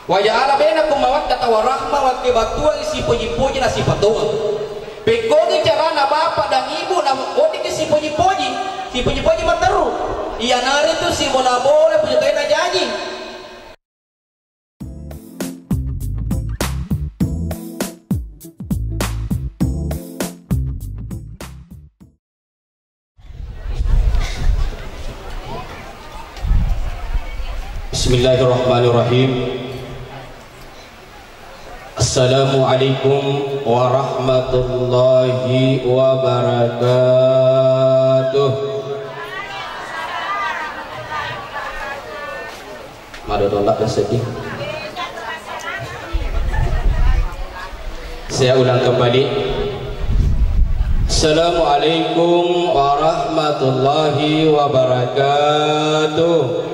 Wa ja'ala bainakum mawaddatan wa rahmah wa tibatua isi puji-puji na sifatua. Pekogi carana bapak dan ibu na odi ke si puji-puji materu. Iya nari tu si bola-bola punya tena janji. Bismillahirrahmanirrahim. Assalamualaikum warahmatullahi wabarakatuh. Madu tolak dan sedih. Saya ulang kembali. Assalamualaikum warahmatullahi wabarakatuh.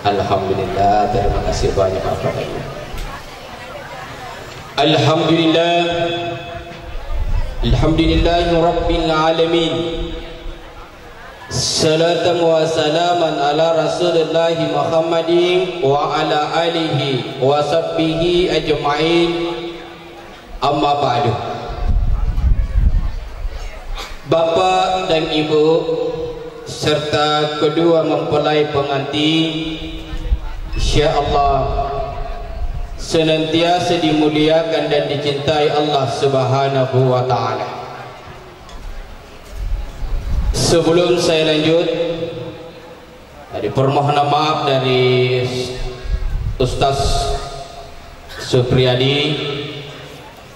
Alhamdulillah, terima kasih banyak Bapak Ibu. Alhamdulillah, alhamdulillahi rabbil alamin. Salatan wa salaman ala Rasulillah Muhammadin wa ala alihi wa sahbihi ajma'in. Amma ba'du. Bapak dan Ibu serta kedua mempelai pengantin, insyaallah senantiasa dimuliakan dan dicintai Allah Subhanahu wa taala. Sebelum saya lanjut, ada permohonan maaf dari Ustaz Supriyadi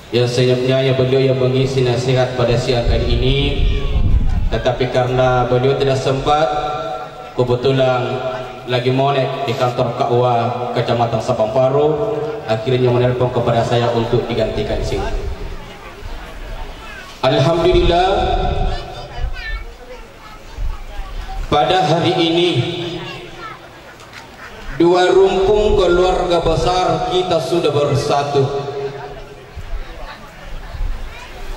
yang sebenarnya beliau yang mengisi nasihat pada siang hari ini, tetapi karena beliau tidak sempat, kebetulan lagi monek di kantor KUA Kecamatan Sapamparo, akhirnya menelpon kepada saya untuk digantikan di sini. Alhamdulillah, pada hari ini dua rumpun keluarga besar kita sudah bersatu.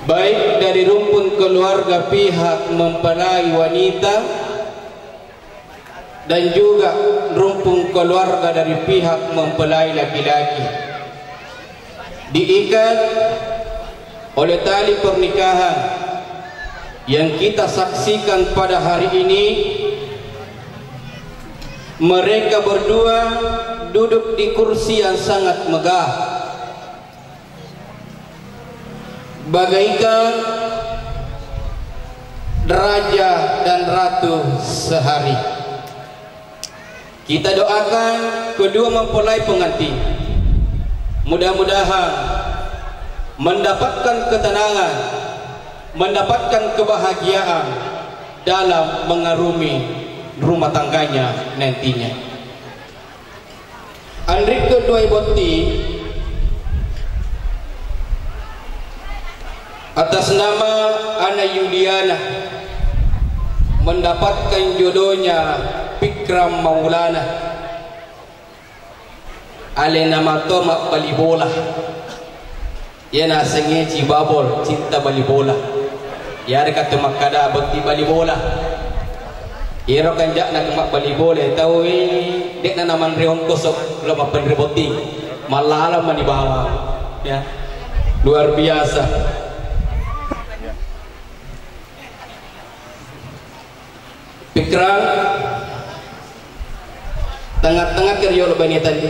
Baik dari rumpun keluarga pihak mempelai wanita dan juga rumpun keluarga dari pihak mempelai laki-laki, diikat oleh tali pernikahan yang kita saksikan pada hari ini. Mereka berdua duduk di kursi yang sangat megah, bagaikan raja dan ratu sehari. Kita doakan kedua mempelai pengantin mudah-mudahan mendapatkan ketenangan, mendapatkan kebahagiaan dalam mengarungi rumah tangganya nantinya. Enrique Doi Botti atas nama Ana Yuliana mendapatkan jodohnya Fikram Maulana ale nama Tomak Balibola, yana senge Cibabol cinta Balibola, ya kata makada Botti Balibola, iro kanjak nak mak Balibola tahu dek na naman reon kosok lo mapan Botti malalam di bawah, ya luar biasa. Fikram tengah-tengah kerja banyak tadi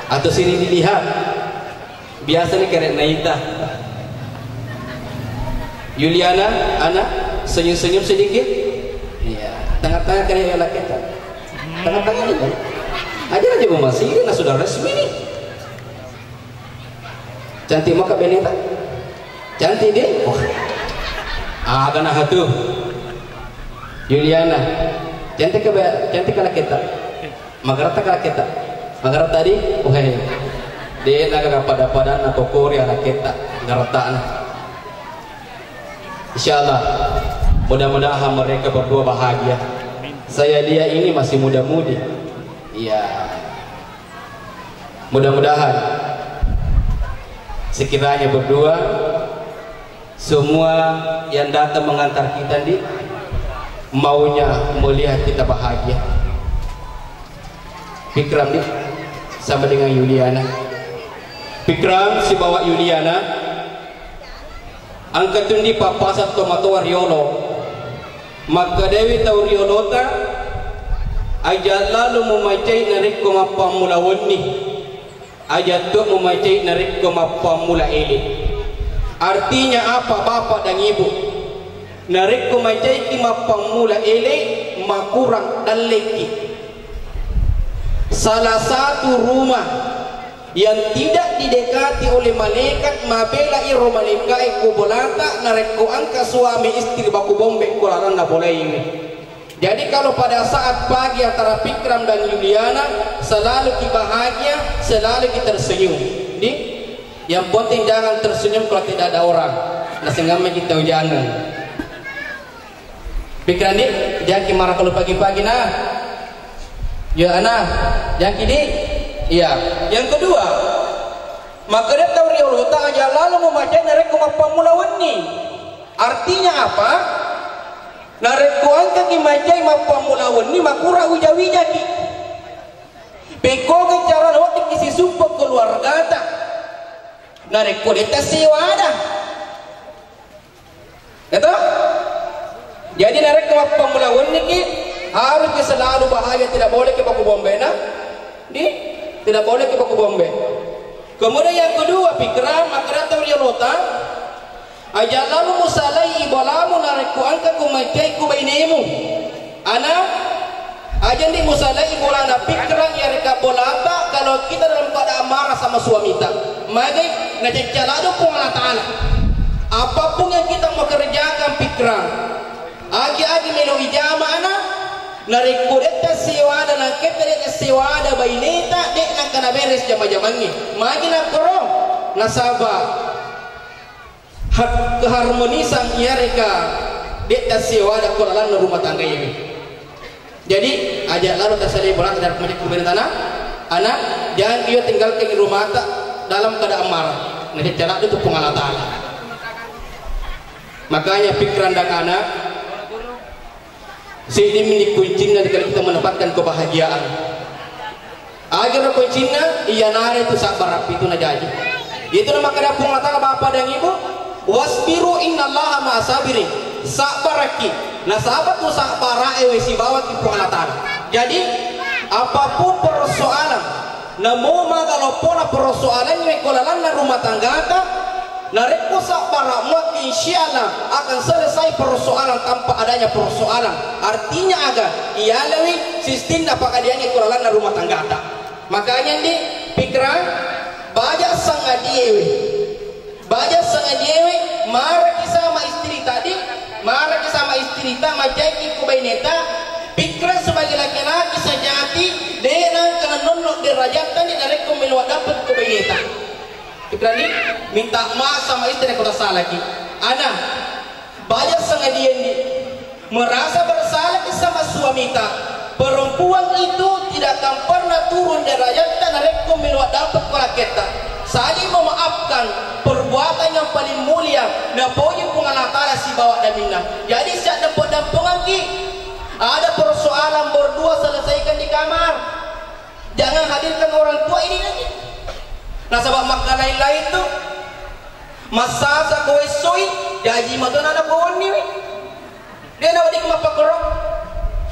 atau sini dilihat biasa nih keren naita. Yuliana anak senyum-senyum sedikit, iya tengah-tengah kerja laki kita, tengah-tengah itu aja masih ini sudah resmi nih. Cantik muka Benita, cantik deh. Oh. Karena hatu Yuliana cantik kalau kita magarata kalau kita magarata tadi dia naga pada atau Korea kita garataan. Insyaallah mudah-mudahan mereka berdua bahagia. Saya dia ini masih muda-mudi, iya mudah-mudahan sekiranya berdua semua yang datang mengantar kita di maunya melihat kita bahagia. Pikram di sama dengan Yuliana. Pikram si bawa Yuliana angkat tundi papasat tomato Riolo. Maka Dewi tahu Riolo ta aja lalu memacai narik ko mapamulawan ni. Aja tu memacai narik ko mapamula eli. Artinya apa bapak dan ibu? Narik ko macai ki mapamula eli makurang dan leki. Salah satu rumah yang tidak didekati oleh malaikat mabela iro malaikat kubolata nareko angka suami istri baku bombe kularan na boleh ini. Jadi kalau pada saat pagi antara Pikram dan Yuliana selalu kita bahagia, selalu kita tersenyum. Di yang penting jangan tersenyum kalau tidak ada orang. Nah sehingga kita jangan. Pikram ni jangan marah kalau pagi-pagi nah. Ya anak, yang ini, iya. Yang kedua, maka dia tahu Riolo tak aja lalu membaca nareku mapamulawan ni. Artinya apa? Nareku angka kimajai mapamulawan ni makura ujawi jadi. Peko ke cara waktu kisi sumpah keluarga tak. Nareku dia siwada. Kata? Jadi nareku mapamulawan ni ki harus selalu bahagia, tidak boleh ke baku bombe nah. Tidak boleh ke baku bombe. Kemudian yang kedua Pikram maka tahu dia lota aja lalu musalai ibalamu nareku angka kumaikai kubainemu ana aja di musalai ibolana Pikram ya reka bolata kalau kita dalam keadaan marah sama suami kita maka ngececalado pun Allah Ta'ala apapun yang kita mau kerjakan Pikram agi-agi melo ijama ana narikudeta siwada na kita dek siwada baineta dek nak kena beres jama-jamangi magi nak kero nasaba keharmonisan ia reka dek siwada kolalan rumah tangga ini. Jadi ajak lalu tasali bola dari pemilik kubur tanah anak jangan ia tinggalkan di rumah tak dalam keadaan marah nanti cara itu pengalaman. Makanya pikiran dan anak sehingga ini kuncinya kalau kita mendapatkan kebahagiaan. Agar kuncinya iya nare itu sabar itu najaji. Itu nama kada pengatakan bapak dan ibu wasbiru innallaha ma'asabirin. Sabaraki. Nah sahabat tu sabara si bawa ki pengalatan. Jadi apapun persoalan, namo kalau pola persoalannya kolalan rumah tangga ta nareko sabara mak insyaallah akan selesai persoalan tanpa adanya persoalan. Artinya agar ialawi sistem dapat adanya kolalan rumah tangga ta. Makanya di pikiran banyak sangat diewe. Banyak sangat diewe marah sama istri tadi, marah sama istri ta majaki kubaineta. Pikiran sebagai laki-laki sejati dengan kena nonok derajatan di nareko melua dapat kubaineta. Pikiran ini minta maaf sama istri yang kau salah lagi. Anak banyak sangat dia merasa bersalah sama suami tak. Perempuan itu tidak akan pernah turun derajat dan rekom meluat dapat kalau kita saling memaafkan perbuatan yang paling mulia dan poin pengalatan si bawa dan minah. Jadi siap dapat dampungan ki ada persoalan berdua selesaikan di kamar, jangan hadirkan orang tua ini lagi. Nah sebab makna lain-lain tu masa sa kowe soi jaji maton ada kawan ni dia nak dik mapa kerok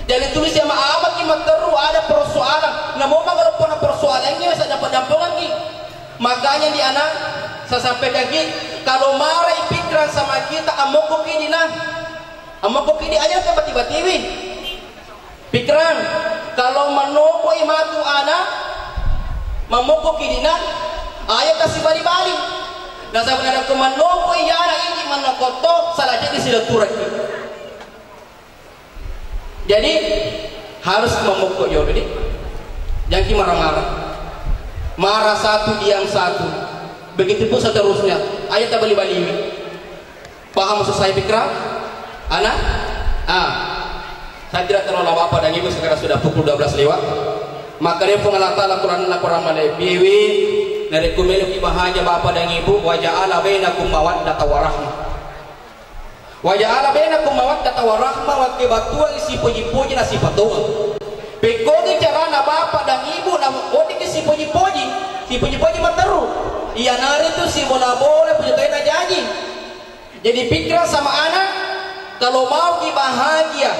jadi tulis sama amat ki materu ada persoalan nah mau kalau pernah persoalan ni bisa dapat dampungan ki. Makanya di anak saya sampaikan ki kalau marah pikiran sama kita amoko ki dina amoko ki di aja tiba-tiba pikiran kalau menoko imatu anak mamoko ki dina ayat kasih balik-balik. Nah sebenarnya kemanoko iara ini manokoto salah jadi silaturahmi. Jadi harus memukul yaudah jangan marah-marah. Marah satu diam satu. Begitu pun seterusnya. Ayat tak balik-balik. Paham maksud saya pikiran? Anak? Saya tidak terlalu apa dan ibu sekarang sudah pukul 12 lewat. Maka dia pengalatan laporan malai biwi dari kumelu bahagia bapa dan ibu waja'ala bainakum mawaddata warahmah. Waja'ala bainakum mawaddata warahmah wa kibatua isi puji-puji na sifatuh. Pekogi cara na bapak dan ibu na odi ke si puji-puji materu iya nari itu si bola-bola punya tuh janji. Jadi pikiran sama anak kalau mau bahagia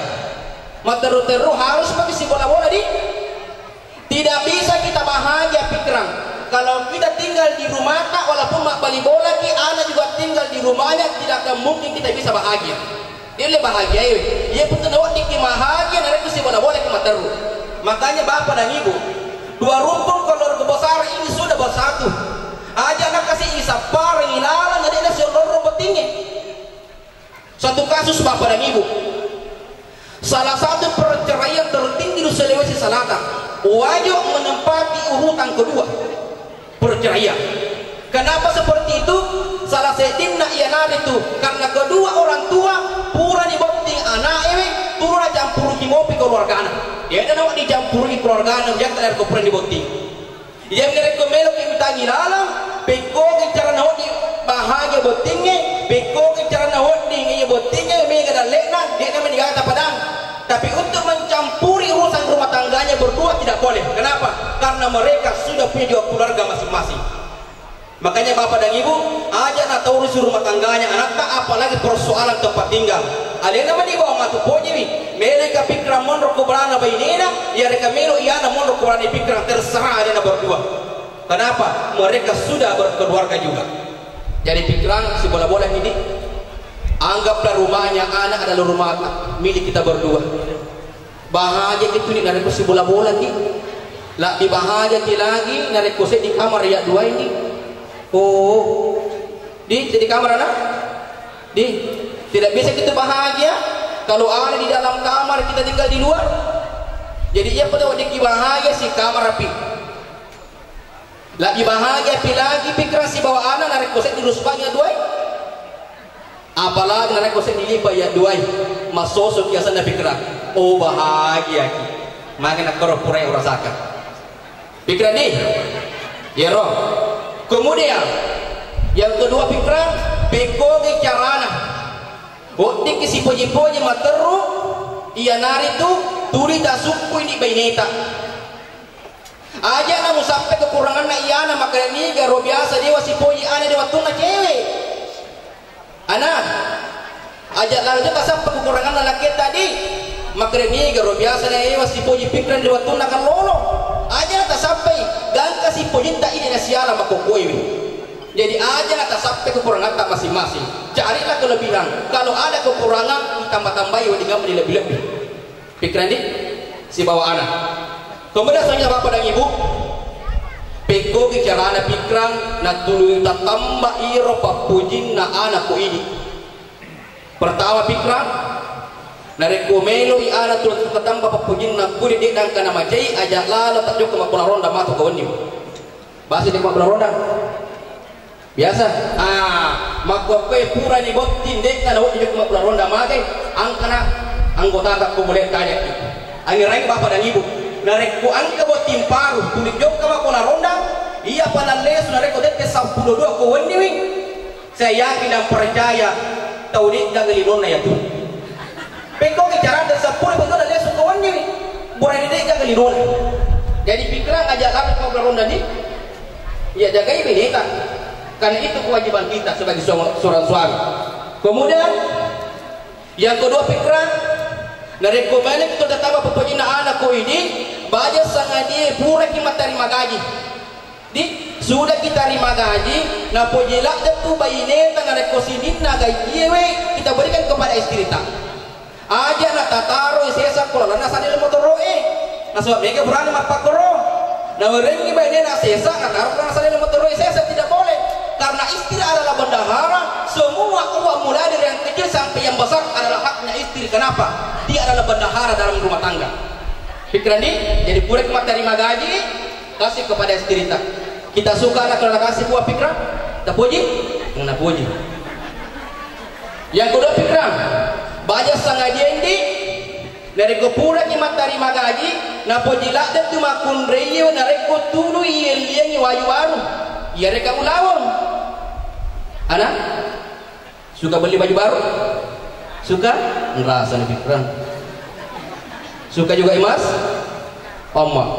materu-teru harus pakai si bola-bola di. Tidak bisa kita bahagia pikiran kalau kita tinggal di rumah tak walaupun mak bali bola ki anak juga tinggal di rumahnya tidak akan mungkin kita bisa bahagia. Dia lebih bahagia ya betul awak diki bahagia nari itu si bola-bola ki materu. Makanya bapak dan ibu dua rumpun kalau besar ini sudah bersatu aja anak kasih isapar ngilalan jadi ada seorang rumput tinggi. Satu kasus bapak dan ibu salah satu perceraian tertinggi di Sulawesi Selatan wajib menempati urutan kedua perceraian. Kenapa seperti itu? Salah setimna ianar itu karena kedua orang tua pura diboting anak ewe turun campur kimopi keluarga anak dia ada nak dicampuri keluarga anak yang tak ada keperan diboting dia merekomelo ke mitangi lalang peko ke cara nak di bahagia botingnya peko ke cara nak di ngi botingnya mega dan lekna dia kami digata padang. Tapi untuk mencampuri urusan rumah tangganya berdua tidak boleh. Kenapa? Karena mereka sudah punya juga keluarga masing-masing. Makanya bapak dan ibu aja nak tahu urusan rumah tangganya anak tak apalagi persoalan tempat tinggal. Alena mani bawa matu poji mereka pikiran mondok kubrana bainena ya mereka melo iana mondok kubrana pikiran terserah alena berdua. Kenapa? Mereka sudah berkeluarga juga. Jadi pikiran si bola-bola ini anggaplah rumahnya anak adalah rumah milik kita berdua. Bahagia itu nih narik si bola-bola nih. Lah di bahagia lagi narik kose di kamar ya dua ini. Oh, di kamar anak, tidak bisa kita bahagia kalau ada di dalam kamar kita tinggal di luar. Jadi ia pada waktu bahagia si kamar api. Lagi bahagia lagi pikiran si bawa anak narik kose di rusbangnya dua. Apalagi narik kose di lipa ya dua. Masosok kiasan na pikiran. Oh bahagia ki. Makin nak pura yang rasakan. Pikiran ni, ya roh. Kemudian yang kedua pikiran pekogi carana bukti kisi poji-poji materu iya nari tu turi tak suku ini baineta aja namu sampai kekurangan na iana maka ni garo biasa dewa si poji ane dewa tuna cewek anak aja lalu tak sampai kekurangan na laki tadi maka ni garo biasa dewa si poji pikiran dewa tuna kan lolo aja tak sampai gangka si pojinta ini nasiala makokoi. Jadi aja tak sampai kekurangan tak masing-masing. Carilah kelebihan. Kalau ada kekurangan ditambah-tambahi dengan lebih-lebih. Pikiran ini si bawa anak. Kemudian selanjutnya bapak dan ibu peko bicara anak pikiran nak tulu tambah iro papujin na anakku ini. Pertama pikiran nari komelo i ana tu tatamba papujin na kuri de dan kana majai aja lalo tak joko makula ronda matu ka wonni basi de makula ronda biasa makko pura ni botin de kana wonni joko makula ronda mage angkana anggota tak ko boleh tanya angin rai bapak dan ibu nari ko angka botin paru tulik joko makula ronda iya palalle sunare ko de 92 ko wonni wi saya yakin dan percaya tahu dan ngelilona ya tuh peko bicara dari 10 betul dan dia suka wangi boleh dia jaga lirona jadi pikiran ajak lapis kau beronda ni ya jagai bineka karena itu kewajiban kita sebagai seorang suami. Kemudian yang kedua pikiran dari kembali kita datang pepojina anakku ini baja sangat dia pura kita terima gaji sudah kita terima gaji na pojilak tu bayi neta na rekosinin na gaji kita berikan kepada istri kita aja nak tataro isesa kalau na sadil motor na sebab mereka berani mapakoro na merengi bayi na sesa na taruh na sadil motor isesa tidak boleh karena istri adalah bendahara semua uang mulai dari yang kecil sampai yang besar adalah haknya istri. Kenapa? Dia adalah bendahara dalam rumah tangga. Pikiran ini jadi pura kita terima gaji kasih kepada istri kita. Kita suka anak kalau kasih buah pikiran tak puji nggak puji. Yang kedua pikiran banyak sangat jendi dari kepura kita terima gaji na puji lah dan tu makun reyo na reko tulu yang wayu baru ya reka ulawon anak suka beli baju baru suka ngerasa pikiran suka juga emas omong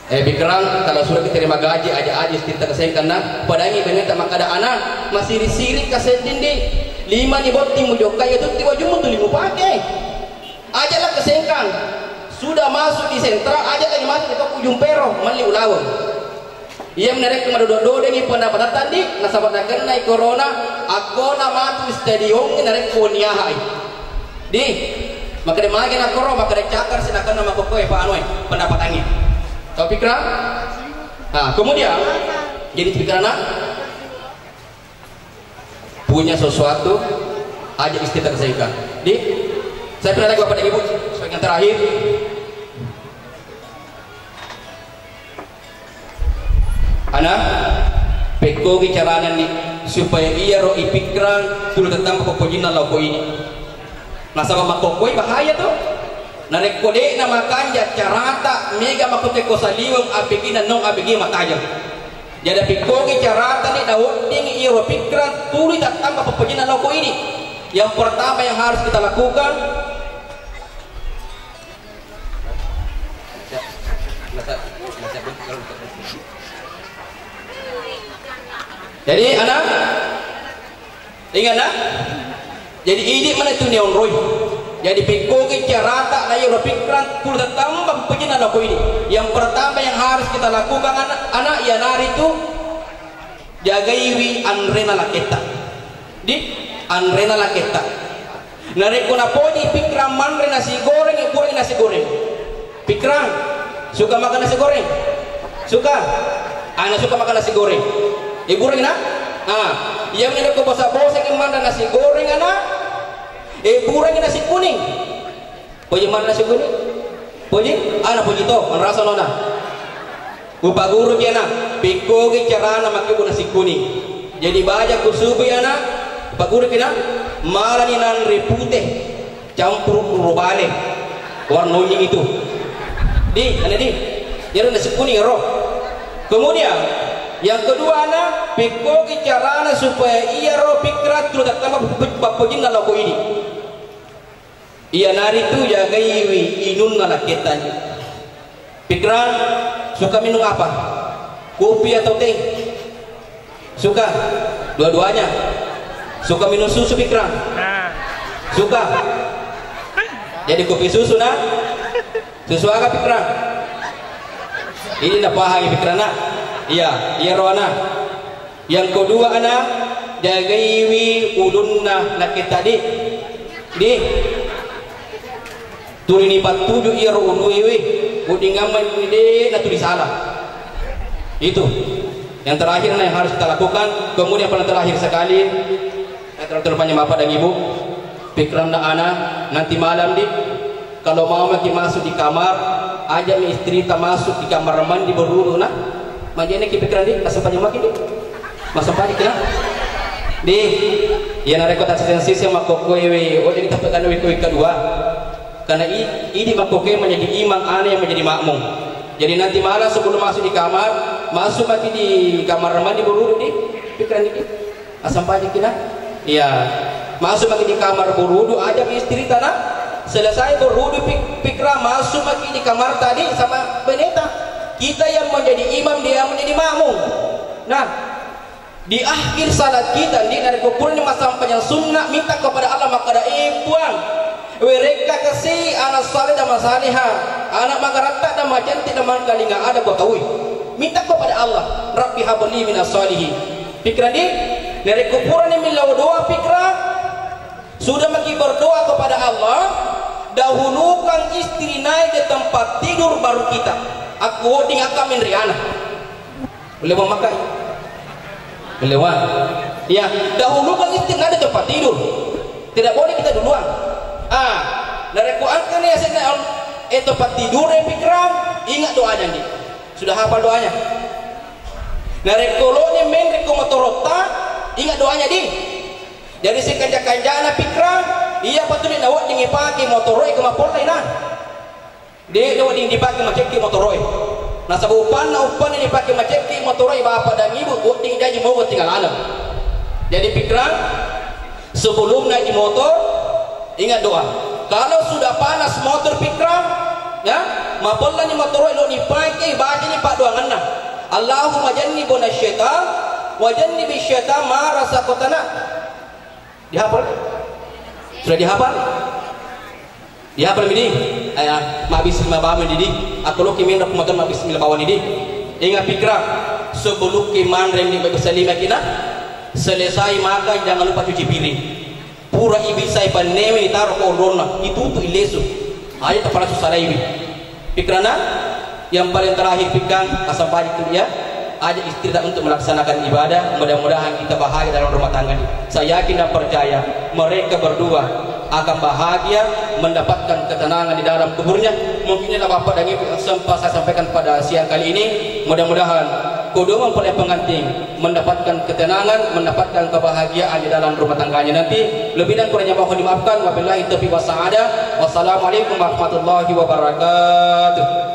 Pikiran kalau sudah kita terima gaji aja kita kasih karena pada ini banyak tak makada anak masih disirik kasih dindi 5 ni boti mujoka itu tiba jumu tu 5 pakai aja lah kesengkang sudah masuk di sentral aja lagi masuk di ujung pero mali ulawang ia menarik ke madodo dengan pendapatan tadi nasabah nak naik corona aku nama tu stadium ni narik koniahai di maka dia makin nak corona maka dia cakar sinakan nama kokoi pak anoi pendapatannya. Tahu pikiran? Nah, kemudian jadi pikiran anak punya sesuatu aja istri tersaikan. Di, saya pernah lagi bapak dan ibu sebagai yang terakhir. Anak, peko bicaranan ni supaya ia roi pikiran tulu tentang pokoknya lauko ini. Nasabah makokoi bahaya tuh. Narek kode na makanja carata mega makote ko saliwang abigi na nong abigi mataja jadi pikogi carata ni daud ding iro pikiran tuloy tak tambah pepejina loko ini yang pertama yang harus kita lakukan jadi anak ingat nak jadi ini mana tu neon roy jadi pikogi carata na iro pikiran tuloy tak tambah pepejina loko ini yang pertama yang harus kita lakukan anak ya nari itu jagaiwi anrena laketa di anrena laketa nari kuna podi pikiran manre nasi goreng ibu nasi goreng pikiran suka makan nasi goreng suka anak suka makan nasi goreng ibu na yang ini ko bosa-bosa yang mana nasi goreng anak ibu nasi kuning puji mana nasi kuning puji anak puji to merasa nona upa guru dia nak pikogi carana makibu nasi kuning jadi baja kusubi anak upa guru kita malah ni nan repute campur rubale warnanya itu di ane di jadi nasi kuning roh kemudian yang kedua anak pikogi carana supaya ia roh pikiran tu tak tambah bapojin na loko ini ia nari tu jagaiwi inun na laketanya pikiran suka minum apa kopi atau teh suka dua-duanya suka minum susu pikiran suka jadi kopi susu nak susu apa pikiran ini nak pahami pikiran nak iya rohana yang kedua anak jagaiwi ulunna lakit tadi di turini patuju iya roh uluewe uding ngaman ide na tulisalah itu yang terakhir yang harus kita lakukan kemudian yang terakhir sekali terpanjang bapak dan ibu pikiran anak nanti malam di kalau mau makin masuk di kamar aja istri tak masuk di kamar mandi berwudu nah majene ki pikiran di kasih panjang makin di masa pagi kena di yang ada kota sensasi sama kokoewe oh jadi kita pekan kowe kedua karena ini makoke menjadi imam aneh yang menjadi makmum jadi nanti malam sebelum masuk di kamar masuk mati di kamar mandi berwudu di pikiran dikit asam pagi kena iya masuk mati di kamar berwudu aja istri tanah selesai berwudu pikiran masuk mati di kamar tadi sama pendeta kita yang menjadi imam dia menjadi makmum nah di akhir salat kita ini dari kumpulnya masa panjang sunnah minta kepada Allah maka ada buang mereka kasih anak saleh dan masalihah anak magarata dan majanti dan mangkalinga ada buat tahu minta kepada Allah Rabbi habli minas salihin pikiran di dari kumpulnya milau doa pikiran sudah maki berdoa kepada Allah dahulukan istri naik di tempat tidur baru kita aku ding akamin riana boleh memakai lewat ya dahulukan istri naik di tempat tidur tidak boleh kita duluan dari kuangkan ya saya tempat tidur yang pikiran ingat doanya nih sudah hafal doanya dari koloni menrik motorota ingat doanya di jadi si kanjana pikiran iya patut nawat dingi pakai motoroi ke mapolai nah dia nawat dingi dipakai macam motoroi nah sabupan na upan ini dipakai macam motoroi bapak dan ibu buat dingi jadi mau tinggal alam jadi pikiran sebelum naik di motor ingat doa Kalau sudah panas motor pikiran, ya, mabolla ni motor ilo ni pakai baca ni pak doangan nah. Allahumma jannibna syaitan wa jannibi syaitan ma razaqtana. Dihafal? Sudah dihafal? Dihafal ini? Ayah, ma bismillah bawa ini. Aku lo kimin dak motor ma bismillah bawa ini. Ingat pikiran sebelum kiman rendi bersalima kita selesai makan jangan lupa cuci piring. Pura ibisai panewe ditaruh corona itu tuh ilesu aja kepala susah lagi pikirannya yang paling terakhir pikang asal balik dia aja istri untuk melaksanakan ibadah. Mudah-mudahan kita bahagia dalam rumah tangga ini. Saya yakin dan percaya mereka berdua akan bahagia mendapatkan ketenangan di dalam kuburnya. Mungkin adalah bapak dan ibu yang sempat saya sampaikan pada siang kali ini. Mudah-mudahan kedua mempelai pengantin mendapatkan ketenangan, mendapatkan kebahagiaan di dalam rumah tangganya nanti. Lebih dan kurangnya mohon dimaafkan. Wabillahi taufiq was sa'adah. Wassalamualaikum warahmatullahi wabarakatuh.